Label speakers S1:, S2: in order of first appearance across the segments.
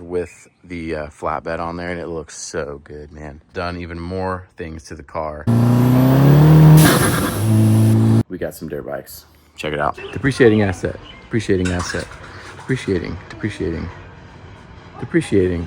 S1: with the flatbed on there, and it looks so good, man. Done even more things to the car. We got some dirt bikes. Check it out. Depreciating asset. Depreciating asset. Depreciating. Depreciating. Depreciating.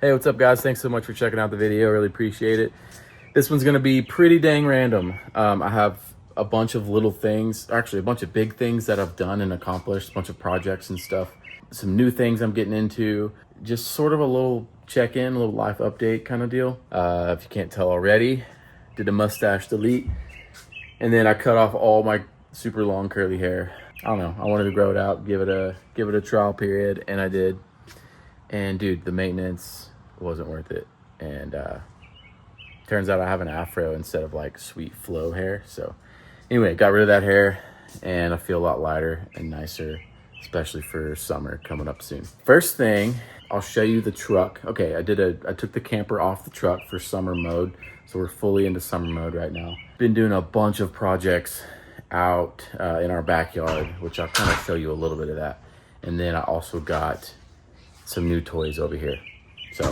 S1: Hey, what's up guys? Thanks so much for checking out the video. Really appreciate it. This one's gonna be pretty dang random. I have a bunch of little things, actually a bunch of big things that I've done and accomplished, a bunch of projects and stuff. Some new things I'm getting into, just sort of a little check-in, a little life update kind of deal. If you can't tell already, did a mustache delete. And then I cut off all my super long curly hair. I don't know, I wanted to grow it out, give it a trial period, and I did. And dude, the maintenance wasn't worth it. And turns out I have an afro instead of like sweet flow hair. So anyway, got rid of that hair and I feel a lot lighter and nicer, especially for summer coming up soon. First thing, I'll show you the truck. Okay, I took the camper off the truck for summer mode. So we're fully into summer mode right now. Been doing a bunch of projects out in our backyard, which I'll kind of show you a little bit of that. And then I also got some new toys over here. So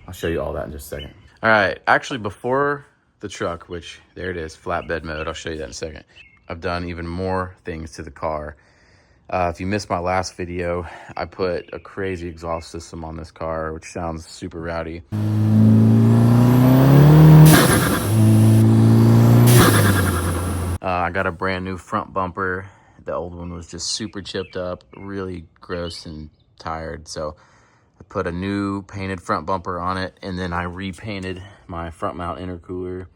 S1: I'll show you all that in just a second. All right, actually before the truck, which there it is, flatbed mode, I'll show you that in a second. I've done even more things to the car. If you missed my last video, I put a crazy exhaust system on this car, which sounds super rowdy. I got a brand new front bumper. The old one was just super chipped up, really gross and tired. So I put a new painted front bumper on it, and then I repainted my front mount intercooler,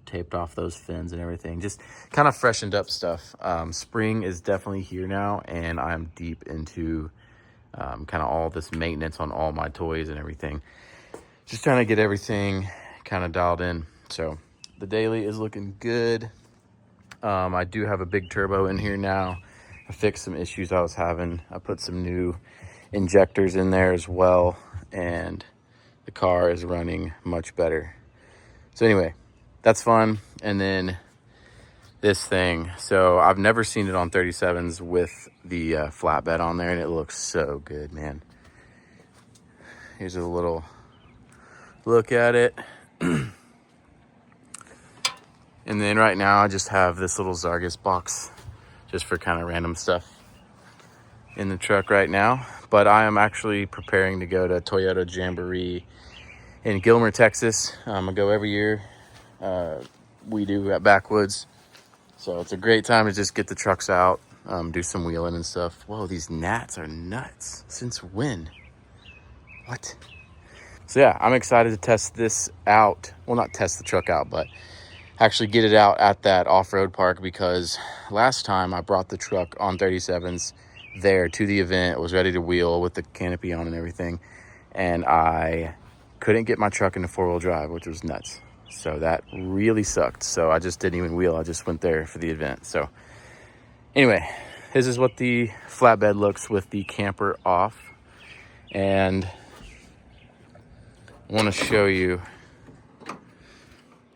S1: taped off those fins and everything, just kind of freshened up stuff. Spring is definitely here now, and I'm deep into kind of all this maintenance on all my toys and everything. Just trying to get everything kind of dialed in. So the daily is looking good. I do have a big turbo in here now. I fixed some issues I was having. I put some new injectors in there as well, and the car is running much better. So anyway, that's fun. And then this thing, so I've never seen it on 37s with the flatbed on there, and it looks so good, man. Here's a little look at it. And then right now I just have this little Zargus box just for kind of random stuff in the truck right now. But I am actually preparing to go to Toyota Jamboree in Gilmer, Texas. I go every year. We do at Backwoods. So it's a great time to just get the trucks out, do some wheeling and stuff. Whoa, these gnats are nuts. Since when? What? So yeah, I'm excited to test this out. Well, not test the truck out, but actually get it out at that off-road park, because last time I brought the truck on 37s there to the event. It was ready to wheel with the canopy on and everything, and I couldn't get my truck into four-wheel drive, which was nuts. So that really sucked. So I just didn't even wheel. I just went there for the event. So anyway, this is what the flatbed looks with the camper off, and I want to show you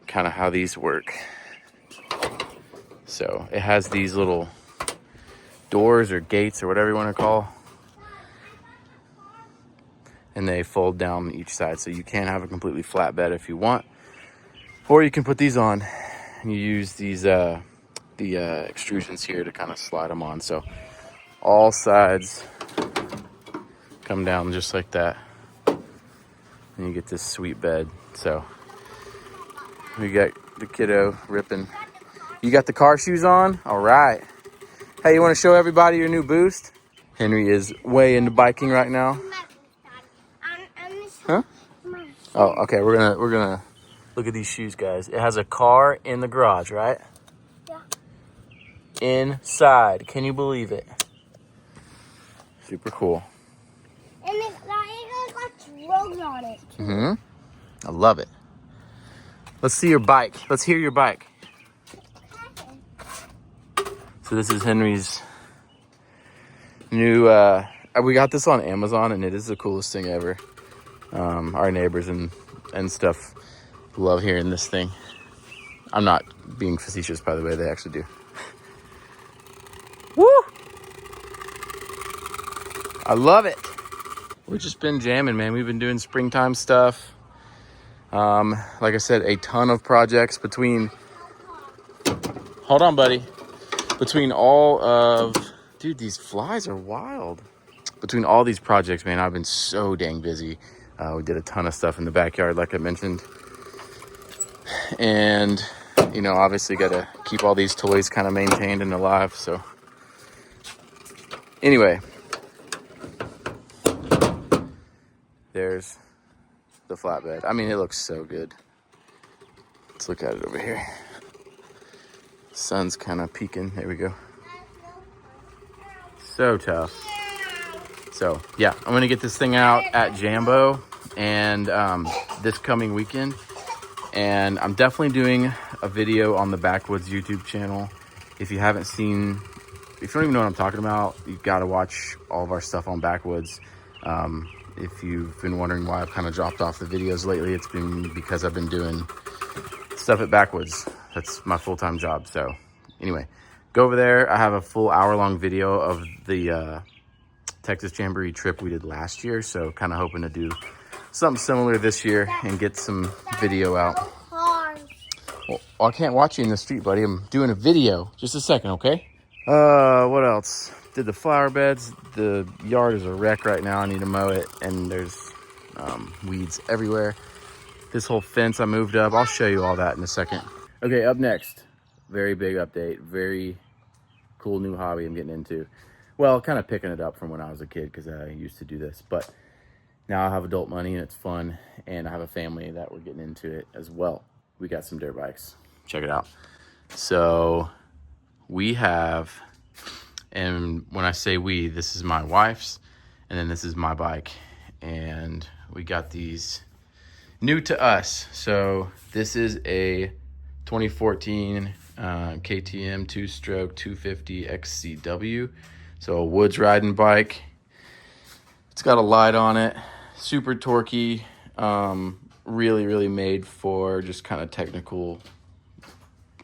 S1: kind of how these work. So it has these little doors or gates or whatever you want to call, and they fold down each side, so you can have a completely flat bed if you want, or you can put these on and you use these the extrusions here to kind of slide them on. So all sides come down just like that, and you get this sweet bed. So we got the kiddo ripping. You got the car shoes on? All right. Hey, you want to show everybody your new boost? Henry is way into biking right now. Huh? Oh, okay. We're gonna look at these shoes, guys. It has a car in the garage, right?
S2: Yeah.
S1: Inside. Can you believe it? Super cool.
S2: And it got road on it.
S1: I love it. Let's see your bike. Let's hear your bike. So this is Henry's new, we got this on Amazon and it is the coolest thing ever. Our neighbors and stuff love hearing this thing. I'm not being facetious, by the way, they actually do. Woo! I love it. We've just been jamming, man. We've been doing springtime stuff. Like I said, a ton of projects between, hold on, buddy. Between all of, dude, these flies are wild. Between all these projects, man, I've been so dang busy. We did a ton of stuff in the backyard, like I mentioned. And, you know, obviously got to keep all these toys kind of maintained and alive. So anyway, there's the flatbed. I mean, it looks so good. Let's look at it over here. Sun's kind of peeking. There we go. So tough. So yeah, I'm gonna get this thing out at Jambo and this coming weekend. And I'm definitely doing a video on the Backwoods YouTube channel. If you haven't seen, if you don't even know what I'm talking about, you've got to watch all of our stuff on Backwoods. If you've been wondering why I've kind of dropped off the videos lately, it's been because I've been doing stuff at Backwoods. That's my full-time job. So anyway, go over there. I have a full hour-long video of the Texas Jamboree trip we did last year. So kind of hoping to do something similar this year and get some video out. Well, I can't watch you in the street, buddy. I'm doing a video. Just a second, okay? What else? Did the flower beds. The yard is a wreck right now. I need to mow it, and there's weeds everywhere. This whole fence I moved up. I'll show you all that in a second. Okay, up next, very big update. Very cool new hobby I'm getting into. Well, kind of picking it up from when I was a kid because I used to do this, but now I have adult money and it's fun, and I have a family that we're getting into it as well. We got some dirt bikes. Check it out. So we have, and when I say we, this is my wife's, and then this is my bike, and we got these new to us. So this is a 2014 KTM 2-stroke 250 XCW. So a woods riding bike. It's got a light on it, super torquey, really made for just kind of technical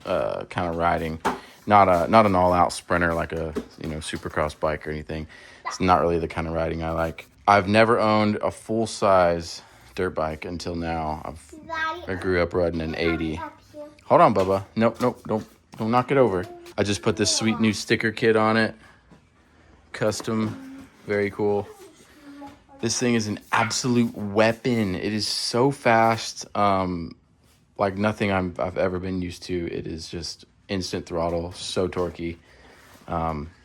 S1: kind of riding. Not an all-out sprinter like a supercross bike or anything. It's not really the kind of riding I like. I've never owned a full-size dirt bike until now. I grew up riding an 80. Hold on, Bubba. Nope, don't knock it over. I just put this sweet new sticker kit on it. Custom, very cool. This thing is an absolute weapon. It is so fast, like nothing I've ever been used to. It is just instant throttle, so torquey.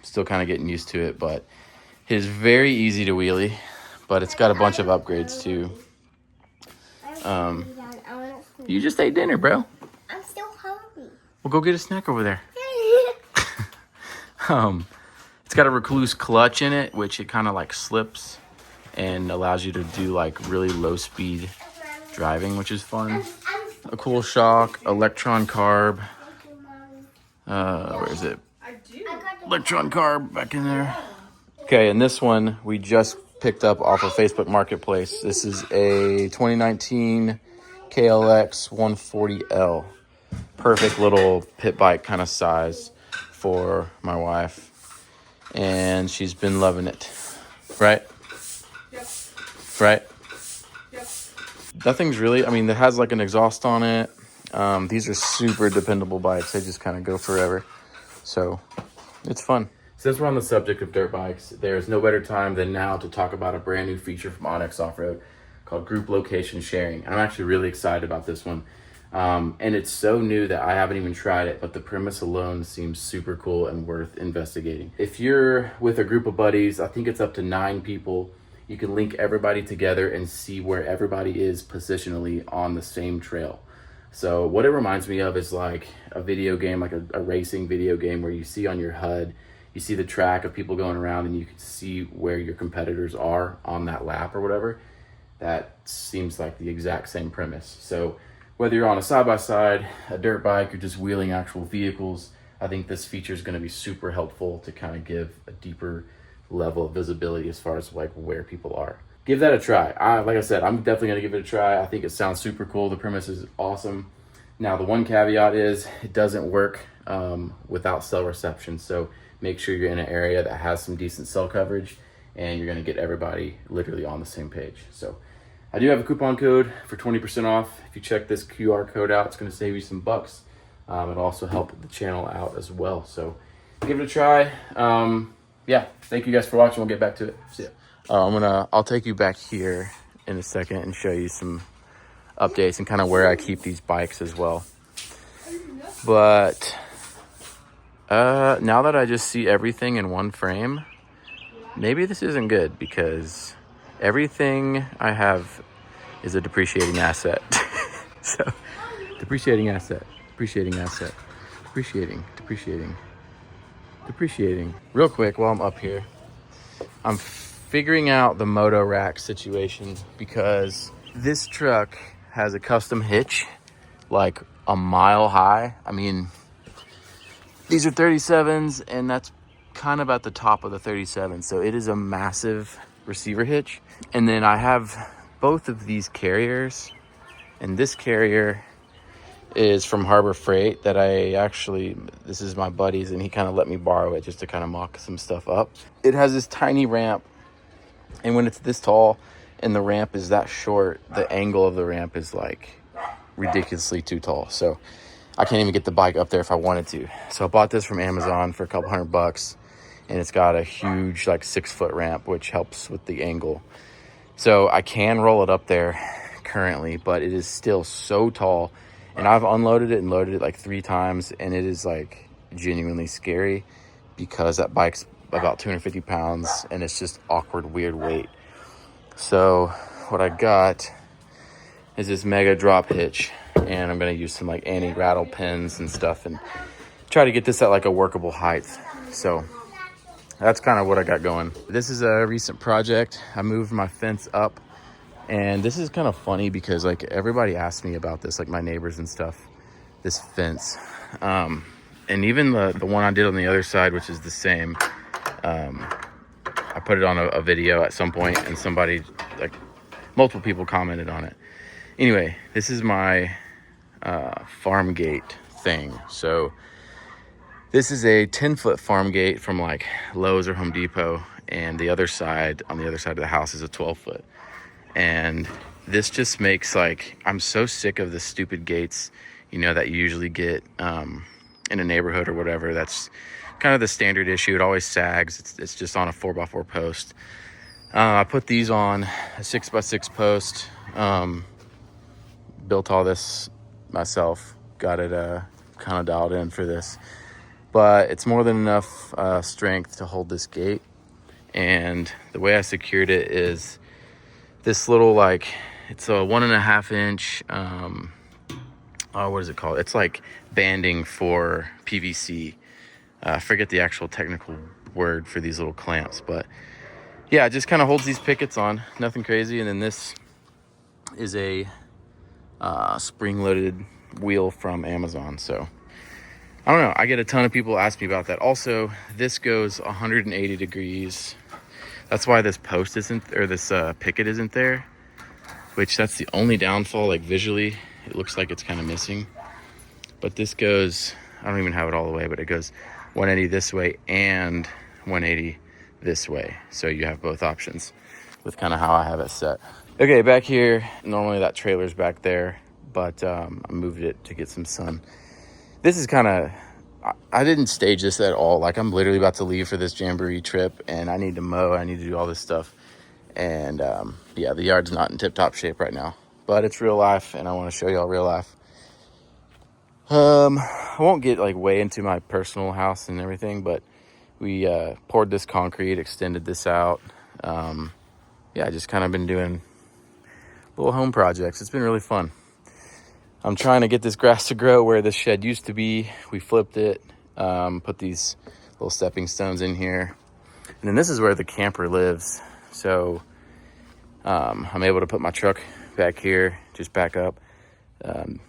S1: Still kind of getting used to it, but it is very easy to wheelie. But it's got a bunch of upgrades too. You just ate dinner, bro.
S2: I'm still hungry.
S1: Well, go get a snack over there. It's got a recluse clutch in it, which it kind of like slips and allows you to do like really low speed driving, which is fun. A cool shock, electron carb. Where is it? Electron carb back in there. Okay, and this one we just picked up off of Facebook Marketplace. This is a 2019 KLX 140L. Perfect little pit bike kind of size for my wife. And she's been loving it. Right?
S3: Yep.
S1: Right?
S3: Yep.
S1: That thing's really, I mean, it has like an exhaust on it. These are super dependable bikes. They just kind of go forever. So it's fun. Since we're on the subject of dirt bikes, there's no better time than now to talk about a brand new feature from Onyx Offroad called group location sharing. I'm actually really excited about this one. And it's so new that I haven't even tried it, but the premise alone seems super cool and worth investigating. If you're with a group of buddies, I think it's up to 9 people, you can link everybody together and see where everybody is positionally on the same trail. So what it reminds me of is like a video game, like a racing video game where you see on your HUD, you see the track of people going around and you can see where your competitors are on that lap or whatever. that seems like the exact same premise. So whether you're on a side-by-side, a dirt bike, or just wheeling actual vehicles, I think this feature is going to be super helpful to kind of give a deeper level of visibility as far as like where people are. Give that a try. Like I said, I'm definitely going to give it a try. I think it sounds super cool. The premise is awesome. Now, the one caveat is it doesn't work without cell reception. So make sure you're in an area that has some decent cell coverage, and you're going to get everybody literally on the same page. So I do have a coupon code for 20% off. If you check this QR code out, it's going to save you some bucks. It'll also help the channel out as well. So give it a try. Yeah, thank you guys for watching. We'll get back to it. See ya. I'll take you back here in a second and show you some updates and kind of where I keep these bikes as well. But now that I just see everything in one frame, maybe this isn't good, because everything I have is a depreciating asset. So depreciating asset, depreciating asset, depreciating. Real quick, while I'm up here, I'm figuring out the Moto rack situation, because this truck has a custom hitch like a mile high. I mean, these are 37s, and that's kind of at the top of the 37, so it is a massive receiver hitch. And then I have both of these carriers, and this carrier is from Harbor Freight that this is my buddy's, and he kind of let me borrow it just to kind of mock some stuff up. It has this tiny ramp, and when it's this tall and the ramp is that short, the angle of the ramp is like ridiculously too tall. So I can't even get the bike up there if I wanted to. So I bought this from Amazon for a couple $100, and it's got a huge like 6-foot ramp, which helps with the angle. So I can roll it up there currently, but it is still so tall. And I've unloaded it and loaded it like 3 times, and it is like genuinely scary, because that bike's about 250 pounds and it's just awkward, weird weight. So what I got is this mega drop hitch, and I'm going to use some like anti-rattle pins and stuff and try to get this at like a workable height. So that's kind of what I got going. This is a recent project. I moved my fence up, and this is kind of funny because like everybody asked me about this, like my neighbors and stuff, this fence. And even the one I did on the other side, which is the same, I put it on a video at some point, and somebody, like multiple people commented on it. Anyway, this is my farm gate thing. So this is a 10-foot farm gate from like Lowe's or Home Depot, and the other side, on the other side of the house, is a 12-foot. And this just makes like, I'm so sick of the stupid gates, you know, that you usually get in a neighborhood or whatever. That's kind of the standard issue. It always sags. It's just on a 4x4 post. I put these on a 6x6 post. Built all this myself. Got it kind of dialed in for this. But it's more than enough strength to hold this gate. And the way I secured it is this little, like, it's a 1.5 inch, what is it called? It's like banding for PVC. I forget the actual technical word for these little clamps, but yeah, it just kind of holds these pickets on, nothing crazy. And then this is a spring-loaded wheel from Amazon. So I don't know, I get a ton of people ask me about that. Also, this goes 180 degrees. That's why this post isn't, or this picket isn't there, which that's the only downfall. Like visually, it looks like it's kind of missing. But this goes, I don't even have it all the way, but it goes 180 this way and 180 this way. So you have both options with kind of how I have it set. Okay, back here, normally that trailer's back there, but I moved it to get some sun. This is kind of, I didn't stage this at all. Like, I'm literally about to leave for this Jamboree trip, and I need to mow, I need to do all this stuff. And yeah, the yard's not in tip-top shape right now, but it's real life, and I want to show y'all real life. I won't get like way into my personal house and everything, but we poured this concrete, extended this out. Yeah, just kind of been doing little home projects. It's been really fun. I'm trying to get this grass to grow where this shed used to be. We flipped it, put these little stepping stones in here. And then this is where the camper lives. So I'm able to put my truck back here, just back up.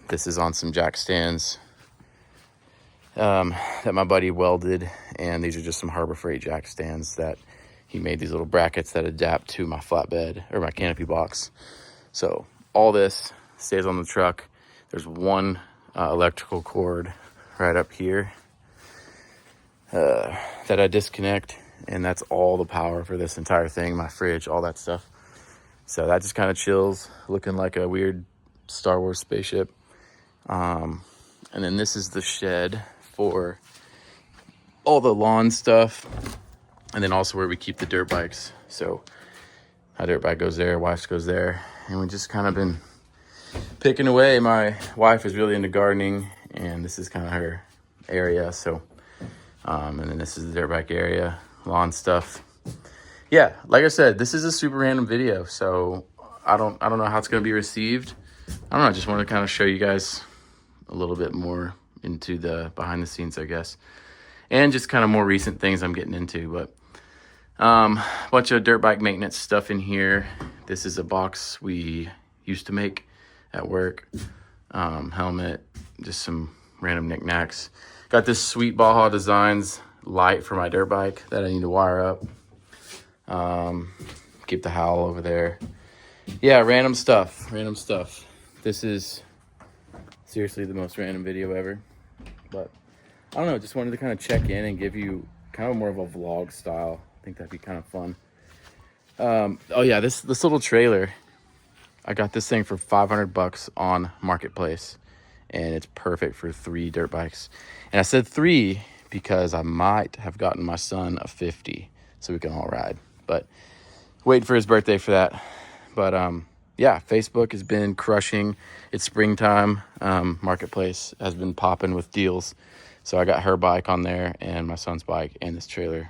S1: This is on some jack stands that my buddy welded, and these are just some Harbor Freight jack stands that he made, these little brackets that adapt to my flatbed or my canopy box. So all this stays on the truck. There's one electrical cord right up here that I disconnect, and that's all the power for this entire thing, my fridge, all that stuff. So that just kind of chills, looking like a weird Star Wars spaceship. And then this is the shed for all the lawn stuff, and then also where we keep the dirt bikes. So my dirt bike goes there, wife's goes there, and we just kind of been picking away. My wife is really into gardening, and this is kind of her area. So and then this is the dirt bike area, lawn stuff. Yeah, like I said, this is a super random video, so I don't know how it's going to be received. I don't know, I just want to kind of show you guys a little bit more into the behind the scenes, I guess, and just kind of more recent things I'm getting into. But a bunch of dirt bike maintenance stuff in here. This is a box we used to make at work. Helmet, just some random knickknacks. Got this sweet Baja Designs light for my dirt bike that I need to wire up. Keep the howl over there. Yeah, random stuff. This is seriously the most random video ever. But I don't know, just wanted to kind of check in and give you kind of more of a vlog style. I think that'd be kind of fun. Oh yeah, this little trailer, I got this thing for $500 on Marketplace, and it's perfect for 3 dirt bikes. And I said 3 because I might have gotten my son a 50 so we can all ride, but waiting for his birthday for that. But yeah, Facebook has been crushing. It's springtime. Marketplace has been popping with deals. So I got her bike on there and my son's bike and this trailer.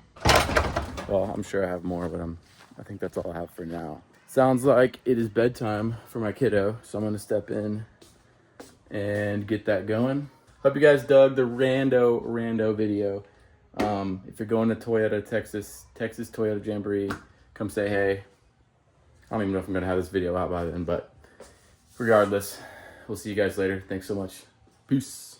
S1: Well, I'm sure I have more, but I think that's all I have for now. Sounds like it is bedtime for my kiddo, so I'm gonna step in and get that going. Hope you guys dug the rando video. If you're going to Toyota, Texas Toyota Jamboree, come say hey. I don't even know if I'm gonna have this video out by then, but regardless, we'll see you guys later. Thanks so much. Peace.